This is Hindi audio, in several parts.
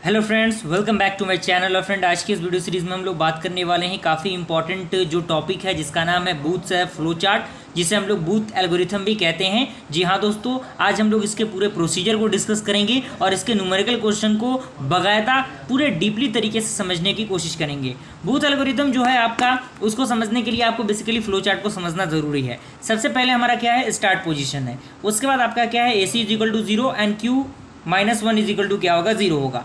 Hello friends, welcome back to my channel. और फ्रेंड, आज की इस वीडियो सीरीज में हम लोग बात करने वाले हैं काफ़ी इंपॉर्टेंट जो टॉपिक है जिसका नाम है बूथ फ्लो चार्ट, जिसे हम लोग बूथ एल्गोरिथम भी कहते हैं। जी हाँ दोस्तों, आज हम लोग इसके पूरे प्रोसीजर को डिस्कस करेंगे और इसके न्यूमेरिकल क्वेश्चन को बाकायदा पूरे डीपली तरीके से समझने की कोशिश करेंगे। बूथ एल्गोरिथम जो है आपका, उसको समझने के लिए आपको बेसिकली फ्लो चार्ट को समझना जरूरी है। सबसे पहले हमारा क्या है, स्टार्ट पोजिशन है। उसके बाद आपका क्या है, AC is equal to 0 and Q-1 is equal to क्या होगा, 0 होगा।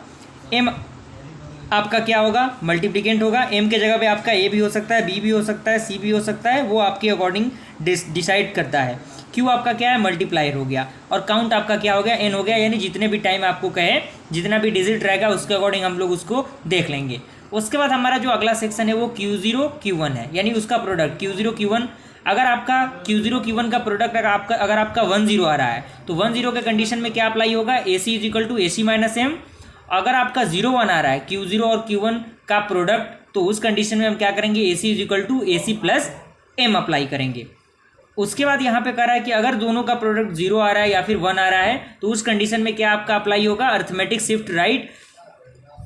एम आपका क्या होगा, मल्टीप्लिकेंट होगा। एम के जगह पे आपका ए भी हो सकता है, बी भी हो सकता है, सी भी हो सकता है, वो आपके अकॉर्डिंग डिसाइड करता है। क्यू आपका क्या है, मल्टीप्लायर हो गया। और काउंट आपका क्या हो गया, एन हो गया। यानी जितने भी टाइम आपको कहे, जितना भी डिजिट रहेगा उसके अकॉर्डिंग हम लोग उसको देख लेंगे। उसके बाद हमारा जो अगला सेक्शन है वो Q0 Q1 है, यानी उसका प्रोडक्ट Q0 Q1। अगर आपका Q0 Q1 का प्रोडक्ट अगर आपका 1 0 आ रहा है तो 1 0 के कंडीशन में क्या अप्लाई होगा, AC is equal to AC minus M. अगर आपका 0 1 आ रहा है, Q0 और Q1 का प्रोडक्ट, तो उस कंडीशन में हम क्या करेंगे, AC is equal to AC plus M apply करेंगे। उसके बाद यहाँ पे कह रहा है कि अगर दोनों का प्रोडक्ट 0 आ रहा है या फिर 1 आ रहा है तो उस कंडीशन में क्या आपका अप्लाई होगा, arithmetic shift right.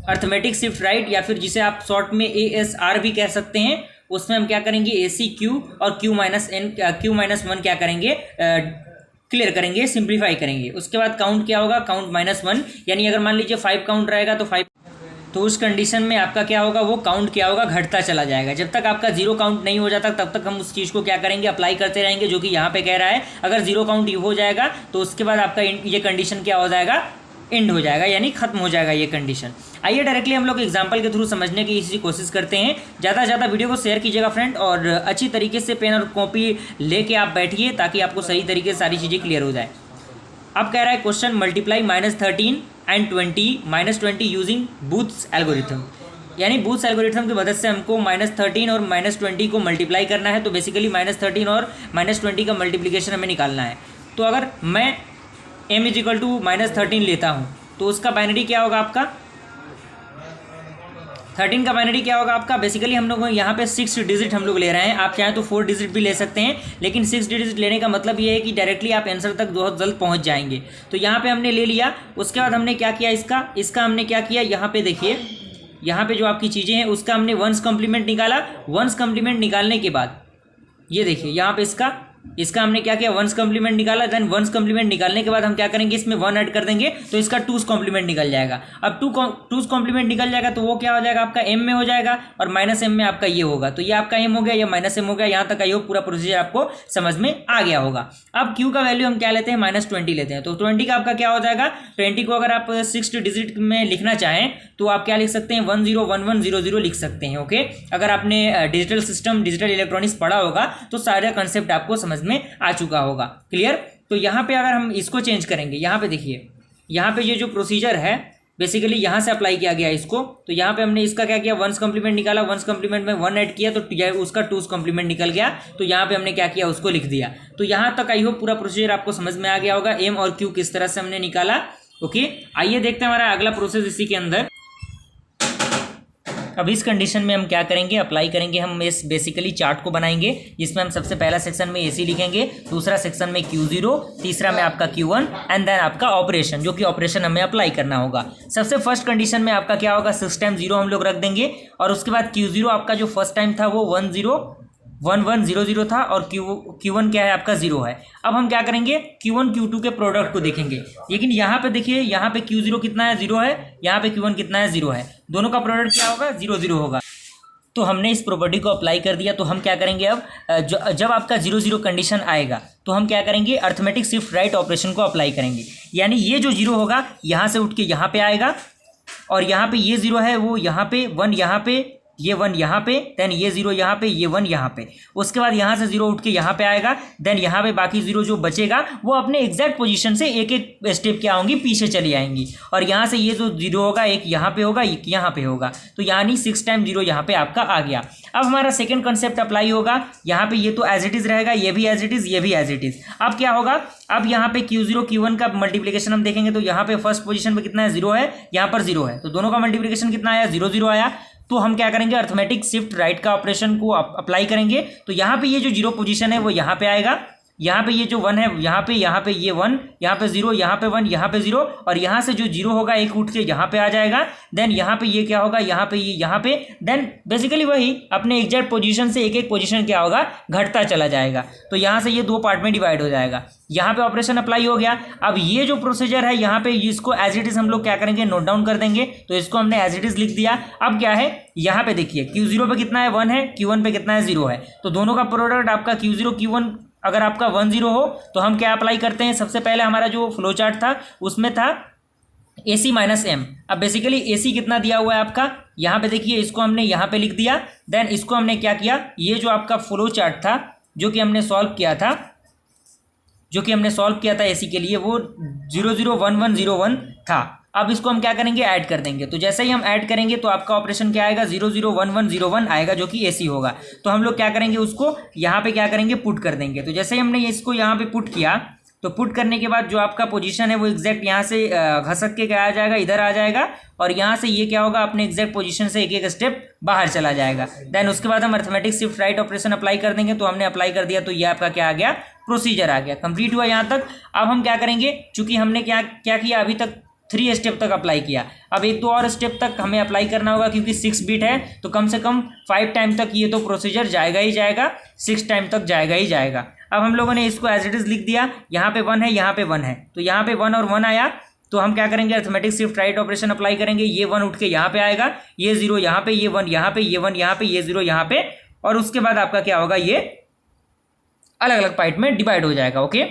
Arithmetic shift right या फिर जिसे आप शॉर्ट में ASR भी कह सकते हैं, उसमें हम क्या करेंगे, AC Q और Q-1 क्या करेंगे, क्लियर करेंगे, सिंप्लीफाई करेंगे। उसके बाद काउंट क्या होगा, काउंट -1। यानी अगर मान लीजिए 5 काउंट रहेगा तो 5, तो उस कंडीशन में आपका क्या होगा, वो काउंट क्या होगा, घटता चला जाएगा। जब तक आपका 0 काउंट नहीं हो जाता तब तक हम उस चीज़ को क्या करेंगे, अप्लाई करते रहेंगे। जो कि यहाँ पे कह रहा है अगर 0 काउंट हो जाएगा तो उसके बाद आपका ये कंडीशन क्या हो जाएगा, एंड हो जाएगा, यानी खत्म हो जाएगा ये कंडीशन। आइए डायरेक्टली हम लोग एग्जांपल के थ्रू समझने की इसी कोशिश करते हैं। ज़्यादा से ज़्यादा वीडियो को शेयर कीजिएगा फ्रेंड, और अच्छी तरीके से पेन और कॉपी लेके आप बैठिए ताकि आपको सही तरीके से सारी चीज़ें क्लियर हो जाए। अब कह रहा है question, multiply -13 and -20 using booths algorithm. यानी बूथ्स एल्गोरिथम की मदद से हमको -13 और -20 को मल्टीप्लाई करना है। तो बेसिकली -13 और -20 का मल्टीप्लिकेशन हमें निकालना है। तो अगर मैं m इज इक्वल टू -13 लेता हूँ तो उसका बाइनरी क्या होगा, आपका 13 का बाइनरी क्या होगा आपका, बेसिकली हम लोग यहाँ पे 6 डिजिट हम लोग ले रहे हैं। आप चाहें तो 4 डिजिट भी ले सकते हैं, लेकिन 6 डिजिट लेने का मतलब ये है कि डायरेक्टली आप आंसर तक बहुत जल्द पहुँच जाएंगे। तो यहाँ पे हमने ले लिया। उसके बाद हमने क्या किया, इसका हमने क्या किया, यहाँ पे देखिए, यहाँ पे जो आपकी चीज़ें हैं उसका हमने वंस कॉम्प्लीमेंट निकाला। वंस कॉम्प्लीमेंट निकालने के बाद ये देखिए, यहाँ पे इसका हमने क्या किया, वंस कॉम्प्लीमेंट निकाला। देन वंस कॉम्प्लीमेंट निकालने के बाद हम क्या करेंगे, इसमें 1 ऐड कर देंगे तो इसका 2's कॉम्प्लीमेंट निकल जाएगा। अब 2's कॉम्प्लीमेंट निकल जाएगा तो वो क्या हो जाएगा, आपका m में हो जाएगा और -m में आपका ये होगा। तो ये आपका m हो गया, ये -m हो गया। यहाँ तक आई हो पूरा प्रोसीजर आपको समझ में आ गया होगा। अब q का वैल्यू हम क्या लेते हैं, -20 लेते हैं। तो 20 का आपका क्या हो जाएगा, 20 को अगर आप 6 डिजिट में लिखना चाहें तो आप क्या लिख सकते हैं, 101100 लिख सकते हैं। ओके, अगर आपने डिजिटल सिस्टम, डिजिटल इलेक्ट्रॉनिक्स पढ़ा होगा तो सारा कंसेप्ट आपको समझ में आ चुका होगा। क्लियर। तो यहाँ पे अगर हम इसको चेंज करेंगे, यहाँ पे देखिए, यहाँ पे ये जो प्रोसीजर है बेसिकली यहाँ से अप्लाई किया गया इसको। तो यहाँ पे हमने इसका क्या किया, वंस कॉम्प्लीमेंट निकाला, वंस कॉम्प्लीमेंट में 1 ऐड किया तो उसका 2's कॉम्प्लीमेंट निकल गया। तो यहाँ पे हमने क्या किया, उसको लिख दिया। तो यहाँ तक आई हो पूरा प्रोसीजर आपको समझ में आ गया होगा, m और q किस तरह से हमने निकाला। ओके, आइए देखते हैं हमारा अगला प्रोसेस इसी के अंदर। अब इस कंडीशन में हम क्या करेंगे, अप्लाई करेंगे, हम इस बेसिकली चार्ट को बनाएंगे जिसमें हम सबसे पहला सेक्शन में AC लिखेंगे, दूसरा सेक्शन में Q0, तीसरा में आपका Q1 एंड देन आपका ऑपरेशन, जो कि ऑपरेशन हमें अप्लाई करना होगा। सबसे फर्स्ट कंडीशन में आपका क्या होगा, 6 टाइम 0 हम लोग रख देंगे। और उसके बाद Q0 आपका जो फर्स्ट टाइम था वो 1100 था और Q1 क्या है आपका 0 है। अब हम क्या करेंगे, Q1 Q2 के प्रोडक्ट को देखेंगे। लेकिन यहाँ पे देखिए, यहाँ पे Q0 कितना है, 0 है। यहाँ पे Q1 कितना है, 0 है। दोनों का प्रोडक्ट क्या होगा, 0 0 होगा। तो हमने इस प्रॉपर्टी को अप्लाई कर दिया। तो हम क्या करेंगे, अब जब आपका 0 0 कंडीशन आएगा तो हम क्या करेंगे, अर्थमेटिक शिफ्ट राइट ऑपरेशन को अप्लाई करेंगे। यानी ये जो 0 होगा यहाँ से उठ के यहाँ पे आएगा, और यहाँ पे ये 0 है वो यहाँ पे, 1 यहाँ पे, ये 1 यहाँ पे, देन ये 0 यहाँ पे, ये 1 यहाँ पे। उसके बाद यहाँ से 0 उठ के यहाँ पे आएगा। देन यहाँ पे बाकी 0 जो बचेगा वो अपने एग्जैक्ट पोजीशन से एक एक स्टेप क्या होंगी, पीछे चली आएंगी। और यहाँ से ये जो 0 होगा, एक यहाँ पे होगा, एक यहाँ पे होगा। तो यानी 6 टाइम 0 यहाँ पे आपका आ गया। अब हमारा सेकेंड कंसेप्ट अप्लाई होगा। यहाँ पे ये तो एज इट इज रहेगा, ये भी एज इट इज, ये भी एज इट इज। अब क्या होगा, अब यहाँ पे Q0 Q1 का मल्टीप्लिकेशन हम देखेंगे तो यहाँ पे फर्स्ट पोजीशन पे कितना है, 0 है, यहाँ पर 0 है। तो दोनों का मल्टीप्लिकेशन कितना आया, 0 0 आया। तो हम क्या करेंगे, अर्थमेटिक शिफ्ट राइट का ऑपरेशन को अप्लाई करेंगे। तो यहाँ पे ये जो 0 पोजीशन है वो यहाँ पे आएगा, यहाँ पे ये जो 1 है यहाँ पे ये 1, यहाँ पे 0, यहाँ पे 1, यहाँ पे 0, और यहाँ से जो 0 होगा एक उठ के यहाँ पे आ जाएगा। देन यहाँ पे ये क्या होगा, यहाँ पे ये यहाँ पे, देन बेसिकली वही अपने एग्जैक्ट पोजीशन से एक एक पोजीशन क्या होगा, घटता चला जाएगा। तो यहाँ से ये 2 पार्ट में डिवाइड हो जाएगा। यहाँ पे ऑपरेशन अप्लाई हो गया। अब ये जो प्रोसीजर है यहाँ पे इसको एज इट इज हम लोग क्या करेंगे, नोट डाउन कर देंगे। तो इसको हमने एज इट इज लिख दिया। अब क्या है, यहाँ पे देखिए Q0 पे कितना है, 1 है, Q1 पे कितना है, 0 है। तो दोनों का प्रोडक्ट आपका Q0 Q1 अगर आपका 1 0 हो तो हम क्या अप्लाई करते हैं, सबसे पहले हमारा जो फ्लो चार्ट था उसमें था AC माइनस M। अब बेसिकली AC कितना दिया हुआ है आपका, यहाँ पे देखिए, इसको हमने यहाँ पे लिख दिया। देन इसको हमने क्या किया, ये जो आपका फ्लो चार्ट था जो कि हमने सॉल्व किया था AC के लिए, वो 0 0 1 1 0 1 था। अब इसको हम क्या करेंगे, ऐड कर देंगे। तो जैसे ही हम ऐड करेंगे तो आपका ऑपरेशन क्या आएगा, 0 0 1 1 0 1 आएगा, जो कि AC होगा। तो हम लोग क्या करेंगे, उसको यहाँ पे क्या करेंगे, पुट कर देंगे। तो जैसे ही हमने इसको यहाँ पे पुट किया, तो पुट करने के बाद जो आपका पोजीशन है वो एग्जैक्ट यहाँ से घसक के क्या आ जाएगा, इधर आ जाएगा, और यहाँ से ये क्या होगा, अपने एग्जैक्ट पोजीशन से एक एक स्टेप बाहर चला जाएगा। देन उसके बाद हम arithmetic shift write operation apply कर देंगे। तो हमने अप्लाई कर दिया, तो ये आपका क्या आ गया, प्रोसीजर आ गया, कंप्लीट हुआ यहाँ तक। अब हम क्या करेंगे, चूंकि हमने क्या किया, अभी तक 3 स्टेप तक अप्लाई किया, अब 1-2 और स्टेप तक हमें अप्लाई करना होगा, क्योंकि 6 बिट है तो कम से कम 5 टाइम तक ये तो प्रोसीजर जाएगा ही जाएगा, 6 टाइम तक जाएगा ही जाएगा। अब हम लोगों ने इसको एज इट इज लिख दिया। यहाँ पे 1 है, यहाँ पे 1 है, तो यहाँ पे 1 और 1 आया। तो हम क्या करेंगे, arithmetic shift write operation apply करेंगे। ये 1 उठ के यहाँ पे आएगा, ये 0 यहाँ पे, ये 1 यहाँ पे, ये 1 यहाँ पे, ये 0 यहाँ पे, और उसके बाद आपका क्या होगा, ये अलग अलग पार्ट में डिवाइड हो जाएगा। ओके,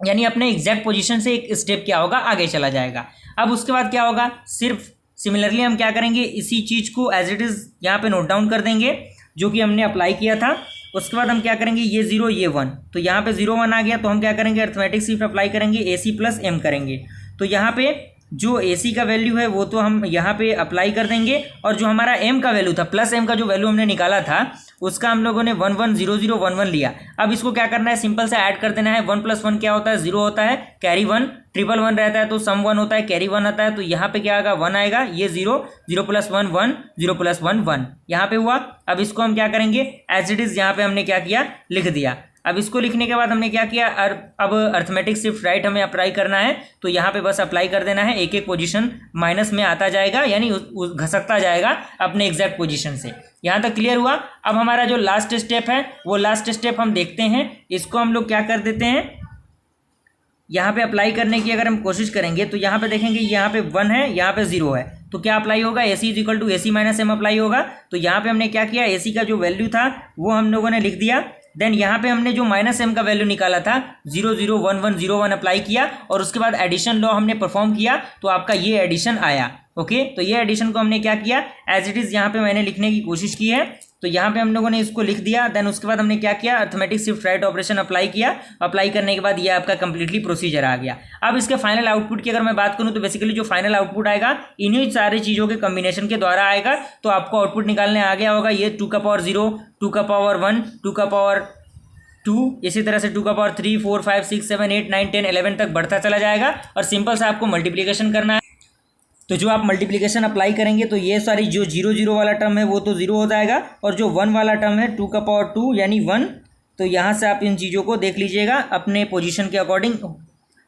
यानी अपने एग्जैक्ट पोजीशन से एक स्टेप क्या होगा, आगे चला जाएगा। अब उसके बाद क्या होगा, सिर्फ सिमिलरली हम क्या करेंगे, इसी चीज़ को एज इट इज़ यहाँ पे नोट डाउन कर देंगे जो कि हमने अप्लाई किया था। उसके बाद हम क्या करेंगे, ये 0 ये 1, तो यहाँ पे 0 1 आ गया। तो हम क्या करेंगे, अरिथमेटिक शिफ्ट अप्लाई करेंगे, AC प्लस M करेंगे। तो यहाँ पे जो AC का वैल्यू है वो तो हम यहाँ पे अप्लाई कर देंगे, और जो हमारा M का वैल्यू था, प्लस M का जो वैल्यू हमने निकाला था, उसका हम लोगों ने 1 1 0 0 1 1 लिया। अब इसको क्या करना है, सिंपल से ऐड कर देना है। 1 + 1 क्या होता है, 0 होता है, कैरी 1, ट्रिपल 1 रहता है तो सम 1 होता है, कैरी 1 आता है। तो यहाँ पे क्या आएगा, 1 आएगा, ये 0 0 + 1 1 0 + 1 1 यहाँ पे हुआ। अब इसको हम क्या करेंगे, एज इट इज़ यहाँ पे हमने क्या किया, लिख दिया। अब इसको लिखने के बाद हमने क्या किया, अब अरिथमेटिक शिफ्ट राइट हमें अप्लाई करना है। तो यहाँ पे बस अप्लाई कर देना है, एक एक पोजीशन माइनस में आता जाएगा, यानी घसकता जाएगा अपने एग्जैक्ट पोजीशन से। यहाँ तक क्लियर हुआ। अब हमारा जो लास्ट स्टेप है वो लास्ट स्टेप हम देखते हैं। इसको हम लोग क्या कर देते हैं, यहाँ पे अप्लाई करने की अगर हम कोशिश करेंगे तो यहाँ पे देखेंगे, यहाँ पे 1 है, यहाँ पे 0 है, तो क्या अप्लाई होगा, AC = AC - M अप्लाई होगा। तो यहाँ पे हमने क्या किया, AC का जो वैल्यू था वो हम लोगों ने लिख दिया। देन यहाँ पे हमने जो -M का वैल्यू निकाला था 0 0 1 1 0 1 अप्लाई किया, और उसके बाद एडिशन लॉ हमने परफॉर्म किया, तो आपका ये एडिशन आया। ओके, तो ये एडिशन को हमने क्या किया, एज इट इज़ यहाँ पे मैंने लिखने की कोशिश की है। तो यहाँ पे हम लोगों ने इसको लिख दिया। देन उसके बाद हमने क्या किया, arithmetic shift write operation apply किया। अप्लाई करने के बाद ये आपका कंप्लीटली प्रोसीजर आ गया। अब इसके फाइनल आउटपुट की अगर मैं बात करूँ तो बेसिकली जो फाइनल आउटपुट आएगा इन्हीं सारी चीज़ों के कम्बिनेशन के द्वारा आएगा। तो आपको आउटपुट निकालने आ गया होगा, ये 2 का पावर 0, 2 का पावर 1, 2 का पावर 2, इसी तरह से 2 का पावर 3 4 5 6 7 8 9 10 11 तक बढ़ता चला जाएगा। और सिंपल से आपको मल्टीप्लिकेशन करना है। तो जो आप मल्टीप्लिकेशन अप्लाई करेंगे तो ये सारी जो 0 0 वाला टर्म है वो तो 0 हो जाएगा, और जो 1 वाला टर्म है 2 का पावर 2 यानी 1, तो यहाँ से आप इन चीज़ों को देख लीजिएगा अपने पोजीशन के अकॉर्डिंग,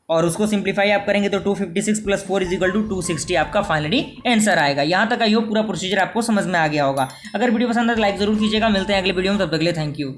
और उसको सिंप्लीफाई आप करेंगे तो 256 + 4 = 260 आपका फाइनली आंसर आएगा। यहाँ तक आइए पूरा प्रोसीजर आपको समझ में आ गया होगा। अगर वीडियो पसंद है तो लाइक जरूर कीजिएगा। मिलते हैं अगले वीडियो में, तब तक के लिए थैंक यू।